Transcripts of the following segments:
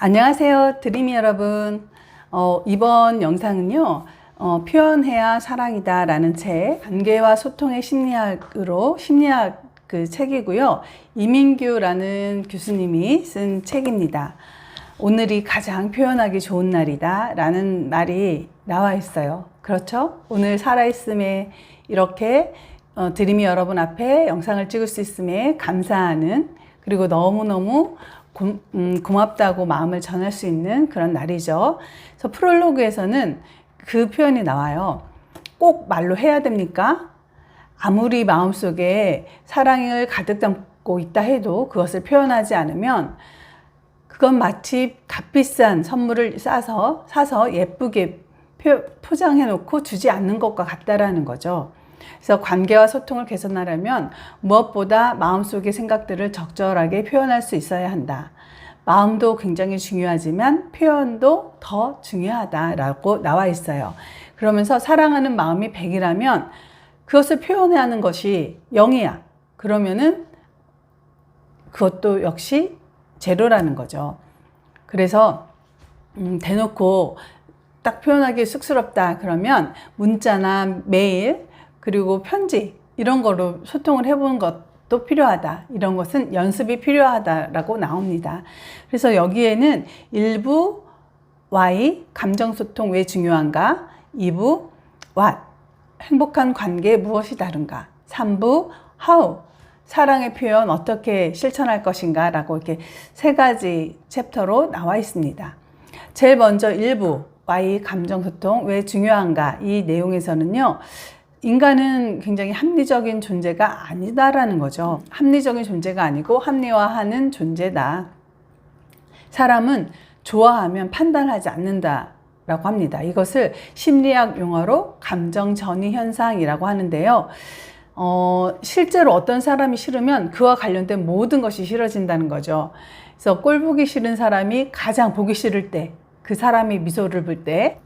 안녕하세요, 드림이 여러분. 이번 영상은요, 표현해야 사랑이다 라는 책, 관계와 소통의 심리학 그 책이고요. 이민규라는 교수님이 쓴 책입니다. 오늘이 가장 표현하기 좋은 날이다 라는 말이 나와 있어요. 그렇죠? 오늘 살아있음에 이렇게 드림이 여러분 앞에 영상을 찍을 수 있음에 감사하는, 그리고 너무너무 고맙다고 마음을 전할 수 있는 그런 날이죠. 그래서 프롤로그에서는 그 표현이 나와요. 꼭 말로 해야 됩니까? 아무리 마음속에 사랑을 가득 담고 있다 해도 그것을 표현하지 않으면 그건 마치 값비싼 선물을 사서 예쁘게 포장해 놓고 주지 않는 것과 같다라는 거죠. 그래서 관계와 소통을 개선하려면 무엇보다 마음속의 생각들을 적절하게 표현할 수 있어야 한다. 마음도 굉장히 중요하지만 표현도 더 중요하다라고 나와 있어요. 그러면서 사랑하는 마음이 100이라면 그것을 표현하는 것이 0이야. 그러면은 그것도 역시 제로라는 거죠. 그래서 대놓고 딱 표현하기 쑥스럽다 그러면 문자나 메일 그리고 편지 이런 거로 소통을 해보는 것도 필요하다. 이런 것은 연습이 필요하다라고 나옵니다. 그래서 여기에는 1부 Why, 감정소통 왜 중요한가? 2부 What, 행복한 관계에 무엇이 다른가? 3부 How, 사랑의 표현 어떻게 실천할 것인가? 라고 이렇게 3가지 챕터로 나와 있습니다. 제일 먼저 1부 Why, 감정소통 왜 중요한가? 이 내용에서는요. 인간은 굉장히 합리적인 존재가 아니다라는 거죠. 합리적인 존재가 아니고 합리화하는 존재다. 사람은 좋아하면 판단하지 않는다라고 합니다. 이것을 심리학 용어로 감정 전이 현상이라고 하는데요. 실제로 어떤 사람이 싫으면 그와 관련된 모든 것이 싫어진다는 거죠. 그래서 꼴 보기 싫은 사람이 가장 보기 싫을 때, 그 사람이 미소를 볼 때,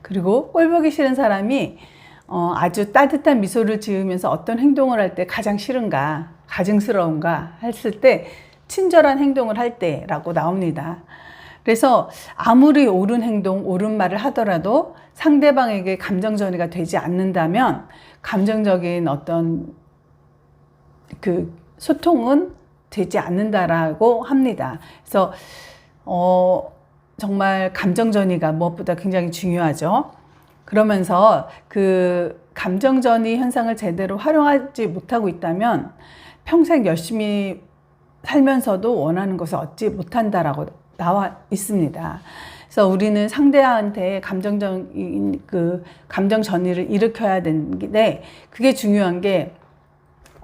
그리고 꼴 보기 싫은 사람이 아주 따뜻한 미소를 지으면서 어떤 행동을 할 때 가장 싫은가, 가증스러운가 했을 때 친절한 행동을 할 때라고 나옵니다. 그래서 아무리 옳은 행동, 옳은 말을 하더라도 상대방에게 감정전이가 되지 않는다면 감정적인 어떤 그 소통은 되지 않는다라고 합니다. 그래서 정말 감정전이가 무엇보다 굉장히 중요하죠. 그러면서 그 감정전이 현상을 제대로 활용하지 못하고 있다면 평생 열심히 살면서도 원하는 것을 얻지 못한다라고 나와 있습니다. 그래서 우리는 상대한테 감정전이를 일으켜야 되는데 그게 중요한 게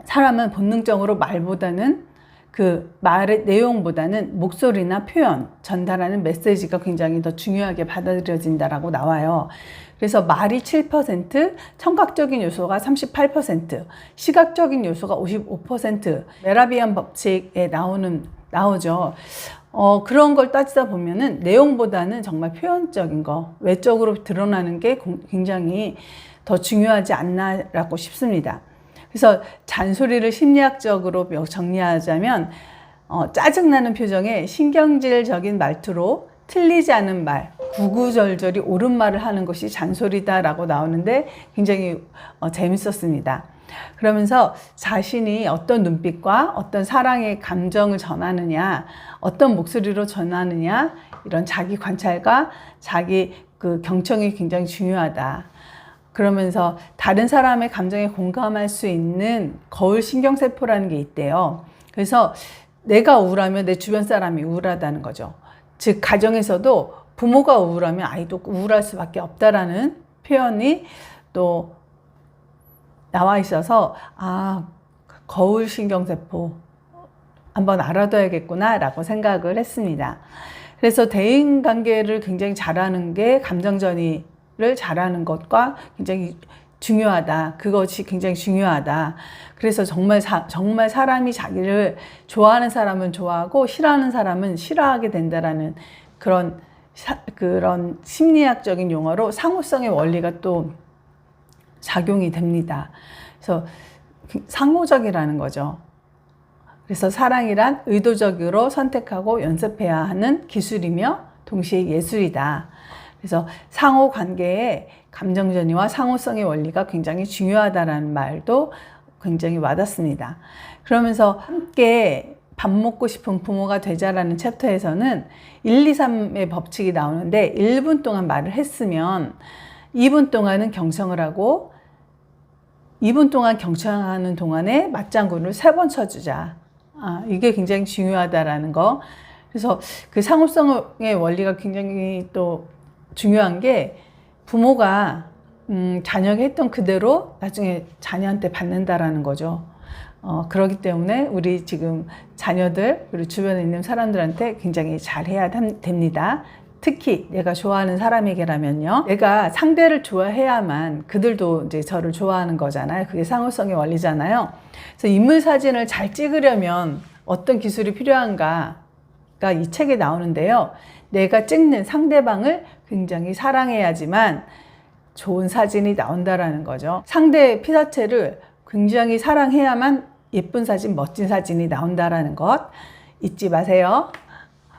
사람은 본능적으로 말보다는 그 말의 내용보다는 목소리나 표현, 전달하는 메시지가 굉장히 더 중요하게 받아들여진다라고 나와요. 그래서 말이 7%, 청각적인 요소가 38%, 시각적인 요소가 55%, 메라비안 법칙에 나오죠. 그런 걸 따지다 보면은 내용보다는 정말 표현적인 거, 외적으로 드러나는 게 굉장히 더 중요하지 않나라고 싶습니다. 그래서 잔소리를 심리학적으로 정리하자면 짜증나는 표정에 신경질적인 말투로 틀리지 않은 말, 구구절절히 옳은 말을 하는 것이 잔소리다라고 나오는데 굉장히 재밌었습니다. 그러면서 자신이 어떤 눈빛과 어떤 사랑의 감정을 전하느냐, 어떤 목소리로 전하느냐, 이런 자기 관찰과 자기 그 경청이 굉장히 중요하다. 그러면서 다른 사람의 감정에 공감할 수 있는 거울 신경세포라는 게 있대요. 그래서 내가 우울하면 내 주변 사람이 우울하다는 거죠. 즉 가정에서도 부모가 우울하면 아이도 우울할 수밖에 없다라는 표현이 또 나와 있어서 거울 신경세포 한번 알아둬야겠구나 라고 생각을 했습니다. 그래서 대인관계를 굉장히 잘하는 게 감정전이를 잘하는 것과 굉장히 중요하다. 그것이 굉장히 중요하다. 그래서 정말 사람이 자기를 좋아하는 사람은 좋아하고 싫어하는 사람은 싫어하게 된다라는 그런 심리학적인 용어로 상호성의 원리가 또 작용이 됩니다. 그래서 상호적이라는 거죠. 그래서 사랑이란 의도적으로 선택하고 연습해야 하는 기술이며 동시에 예술이다. 그래서 상호 관계에 감정 전이와 상호성의 원리가 굉장히 중요하다라는 말도 굉장히 와닿습니다. 그러면서 함께 밥 먹고 싶은 부모가 되자라는 챕터에서는 1, 2, 3의 법칙이 나오는데 1분 동안 말을 했으면 2분 동안은 경청을 하고 2분 동안 경청하는 동안에 맞장구를 3번 쳐주자. 이게 굉장히 중요하다라는 거. 그래서 그 상호성의 원리가 굉장히 또 중요한 게 부모가 자녀가 했던 그대로 나중에 자녀한테 받는다라는 거죠. 그렇기 때문에 우리 지금 자녀들 그리고 주변에 있는 사람들한테 굉장히 잘해야 됩니다. 특히 내가 좋아하는 사람에게라면요. 내가 상대를 좋아해야만 그들도 이제 저를 좋아하는 거잖아요. 그게 상호성의 원리잖아요. 그래서 인물 사진을 잘 찍으려면 어떤 기술이 필요한가가 이 책에 나오는데요. 내가 찍는 상대방을 굉장히 사랑해야지만 좋은 사진이 나온다라는 거죠. 상대의 피사체를 굉장히 사랑해야만 예쁜 사진, 멋진 사진이 나온다라는 것 잊지 마세요.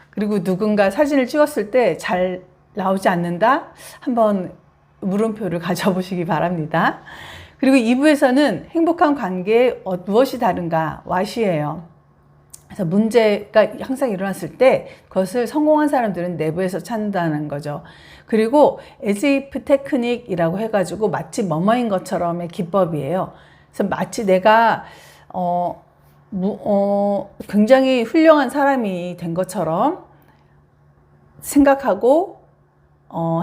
그리고 누군가 사진을 찍었을 때 잘 나오지 않는다? 한번 물음표를 가져보시기 바랍니다. 그리고 2부에서는 행복한 관계에 무엇이 다른가? what이에요. 그래서 문제가 항상 일어났을 때 그것을 성공한 사람들은 내부에서 찾는다는 거죠. 그리고 as if 테크닉이라고 해가지고 마치 뭐뭐인 것처럼의 기법이에요. 그래서 마치 내가 굉장히 훌륭한 사람이 된 것처럼 생각하고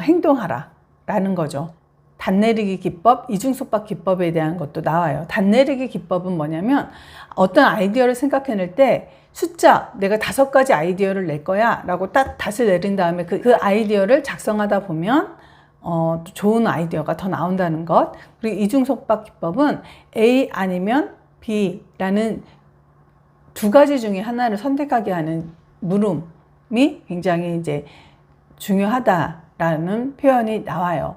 행동하라 라는 거죠. 단내리기 기법, 이중속박 기법에 대한 것도 나와요. 단내리기 기법은 뭐냐면 어떤 아이디어를 생각해낼 때 숫자, 내가 5가지 아이디어를 낼 거야 라고 딱 닷을 내린 다음에 그 아이디어를 작성하다 보면 좋은 아이디어가 더 나온다는 것. 그리고 이중속박 기법은 A 아니면 B라는 2가지 중에 하나를 선택하게 하는 물음이 굉장히 이제 중요하다라는 표현이 나와요.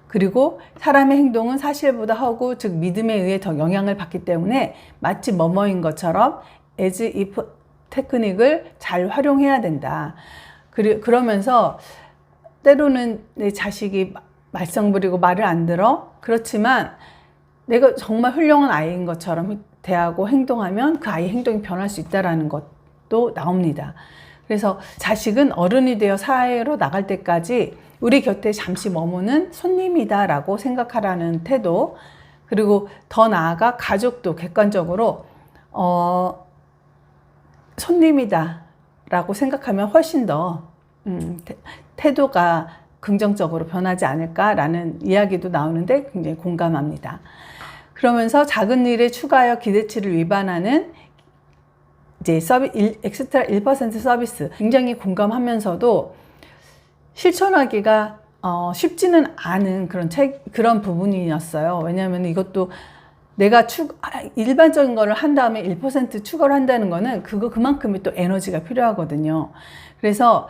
그리고 사람의 행동은 사실보다 허구, 즉 믿음에 의해 더 영향을 받기 때문에 마치 뭐뭐인 것처럼 as if 테크닉을 잘 활용해야 된다. 그러면서 때로는 내 자식이 말썽 부리고 말을 안 들어. 그렇지만 내가 정말 훌륭한 아이인 것처럼 대하고 행동하면 그 아이의 행동이 변할 수 있다는 것도 나옵니다. 그래서 자식은 어른이 되어 사회로 나갈 때까지 우리 곁에 잠시 머무는 손님이다 라고 생각하라는 태도, 그리고 더 나아가 가족도 객관적으로 손님이다 라고 생각하면 훨씬 더 태도가 긍정적으로 변하지 않을까라는 이야기도 나오는데 굉장히 공감합니다. 그러면서 작은 일에 추가하여 기대치를 위반하는 이제 엑스트라 1% 서비스, 굉장히 공감하면서도 실천하기가 쉽지는 않은 그런 부분이었어요. 왜냐하면 이것도 내가 일반적인 거를 한 다음에 1% 추가를 한다는 거는 그만큼의 또 에너지가 필요하거든요. 그래서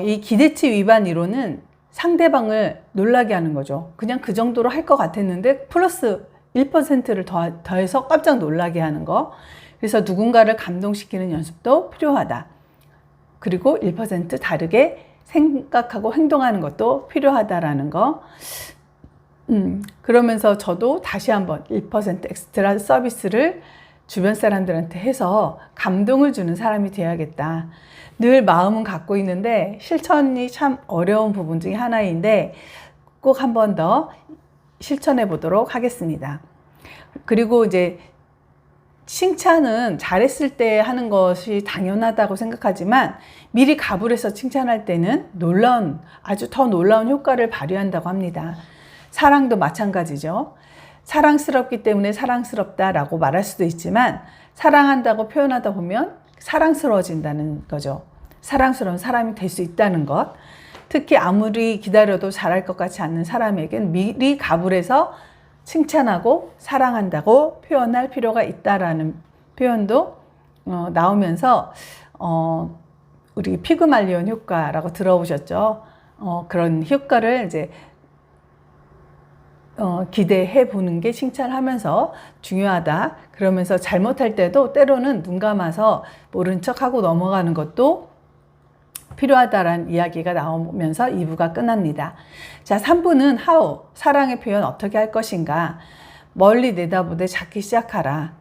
이 기대치 위반 이론은 상대방을 놀라게 하는 거죠. 그냥 그 정도로 할 것 같았는데 플러스 1%를 더해서 깜짝 놀라게 하는 거. 그래서 누군가를 감동시키는 연습도 필요하다. 그리고 1% 다르게 생각하고 행동하는 것도 필요하다라는 거. 그러면서 저도 다시 한번 1% 엑스트라 서비스를 주변 사람들한테 해서 감동을 주는 사람이 되어야겠다. 늘 마음은 갖고 있는데 실천이 참 어려운 부분 중에 하나인데 꼭 한 번 더 실천해 보도록 하겠습니다. 그리고 이제 칭찬은 잘했을 때 하는 것이 당연하다고 생각하지만 미리 갑을 해서 칭찬할 때는 아주 더 놀라운 효과를 발휘한다고 합니다. 사랑도 마찬가지죠. 사랑스럽기 때문에 사랑스럽다라고 말할 수도 있지만 사랑한다고 표현하다 보면 사랑스러워진다는 거죠. 사랑스러운 사람이 될 수 있다는 것. 특히 아무리 기다려도 잘할 것 같지 않는 사람에겐 미리 갑을 해서 칭찬하고 사랑한다고 표현할 필요가 있다라는 표현도 나오면서 우리 피그말리온 효과라고 들어보셨죠? 그런 효과를 이제 기대해 보는 게 칭찬하면서 중요하다. 그러면서 잘못할 때도 때로는 눈 감아서 모른 척하고 넘어가는 것도 필요하다라는 이야기가 나오면서 2부가 끝납니다. 자, 3부는 how, 사랑의 표현 어떻게 할 것인가, 멀리 내다보되 작기 시작하라,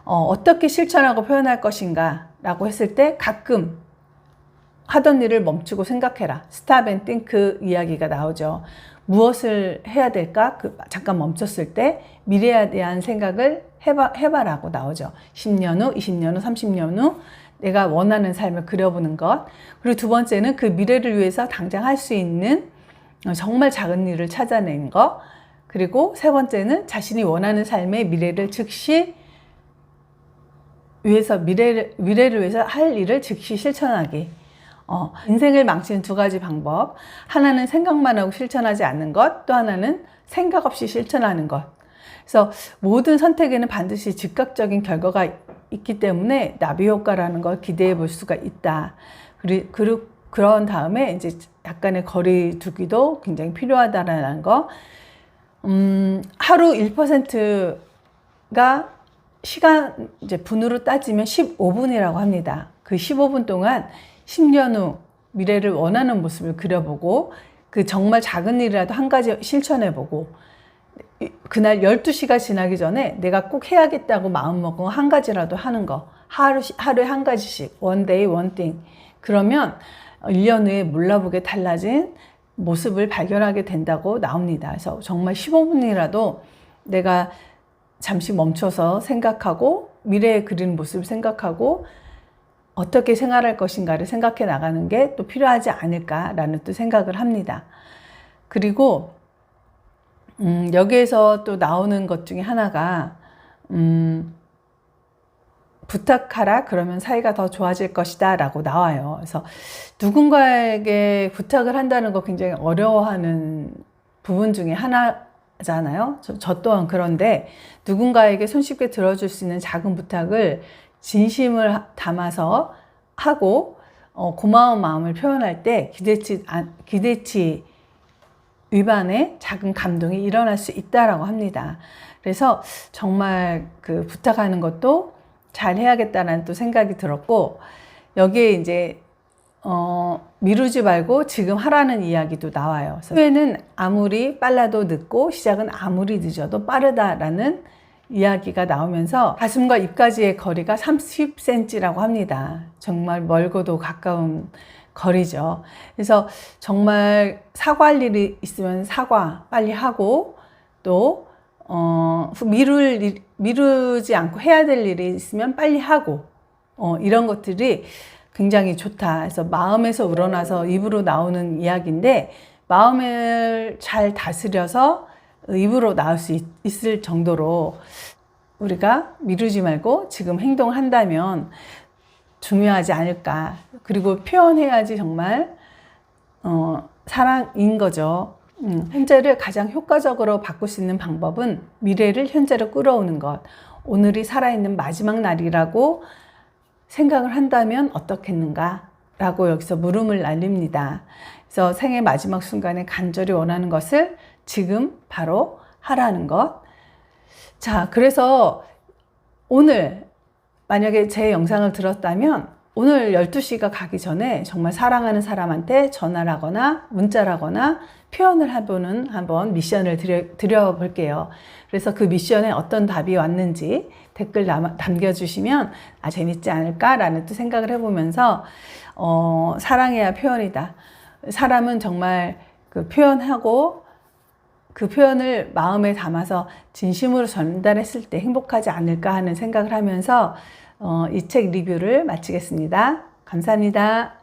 어떻게 실천하고 표현할 것인가 라고 했을 때 가끔 하던 일을 멈추고 생각해라. stop and think 이야기가 나오죠. 무엇을 해야 될까? 잠깐 멈췄을 때 미래에 대한 생각을 해봐라고 나오죠. 10년 후, 20년 후, 30년 후 내가 원하는 삶을 그려보는 것. 그리고 두 번째는 그 미래를 위해서 당장 할 수 있는 정말 작은 일을 찾아내는 것. 그리고 세 번째는 자신이 원하는 삶의 미래를 즉시 위해서 미래를 위해서 할 일을 즉시 실천하기. 인생을 망치는 두 가지 방법. 하나는 생각만 하고 실천하지 않는 것, 또 하나는 생각 없이 실천하는 것. 그래서 모든 선택에는 반드시 즉각적인 결과가 있기 때문에 나비 효과라는 걸 기대해 볼 수가 있다. 그리고 그런 다음에 이제 약간의 거리 두기도 굉장히 필요하다라는 거. 하루 1%가 시간 이제 분으로 따지면 15분이라고 합니다. 그 15분 동안 10년 후 미래를 원하는 모습을 그려보고 그 정말 작은 일이라도 한 가지 실천해보고 그날 12시가 지나기 전에 내가 꼭 해야겠다고 마음먹고 한 가지라도 하는 거. 하루에 한 가지씩. One day, one thing. 그러면 1년 후에 몰라보게 달라진 모습을 발견하게 된다고 나옵니다. 그래서 정말 15분이라도 내가 잠시 멈춰서 생각하고 미래에 그리는 모습을 생각하고 어떻게 생활할 것인가를 생각해 나가는 게 또 필요하지 않을까라는 또 생각을 합니다. 그리고 여기에서 또 나오는 것 중에 하나가 부탁하라 그러면 사이가 더 좋아질 것이다 라고 나와요. 그래서 누군가에게 부탁을 한다는 거 굉장히 어려워하는 부분 중에 하나잖아요. 저 또한 그런데 누군가에게 손쉽게 들어줄 수 있는 작은 부탁을 진심을 담아서 하고 고마운 마음을 표현할 때 기대치 위반의 작은 감동이 일어날 수 있다라고 합니다. 그래서 정말 그 부탁하는 것도 잘 해야겠다는 또 생각이 들었고, 여기에 이제 미루지 말고 지금 하라는 이야기도 나와요. 후회는 아무리 빨라도 늦고 시작은 아무리 늦어도 빠르다라는 이야기가 나오면서 가슴과 입까지의 거리가 30cm라고 합니다. 정말 멀고도 가까운 거리죠. 그래서 정말 사과할 일이 있으면 사과 빨리 하고 또 미루지 않고 해야 될 일이 있으면 빨리 하고 이런 것들이 굉장히 좋다. 그래서 마음에서 우러나서 입으로 나오는 이야기인데 마음을 잘 다스려서 입으로 나올 수 있을 정도로 우리가 미루지 말고 지금 행동한다면 중요하지 않을까. 그리고 표현해야지 정말 사랑인 거죠. 현재를 가장 효과적으로 바꿀 수 있는 방법은 미래를 현재로 끌어오는 것. 오늘이 살아있는 마지막 날이라고 생각을 한다면 어떻겠는가? 라고 여기서 물음을 날립니다. 그래서 생의 마지막 순간에 간절히 원하는 것을 지금 바로 하라는 것. 자, 그래서 오늘 만약에 제 영상을 들었다면 오늘 12시가 가기 전에 정말 사랑하는 사람한테 전화를 하거나 문자를 하거나 표현을 해보는 한번 미션을 드려볼게요. 그래서 그 미션에 어떤 답이 왔는지 댓글 남겨주시면 재밌지 않을까라는 또 생각을 해보면서 사랑해야 표현이다. 사람은 정말 그 표현하고 그 표현을 마음에 담아서 진심으로 전달했을 때 행복하지 않을까 하는 생각을 하면서 이 책 리뷰를 마치겠습니다. 감사합니다.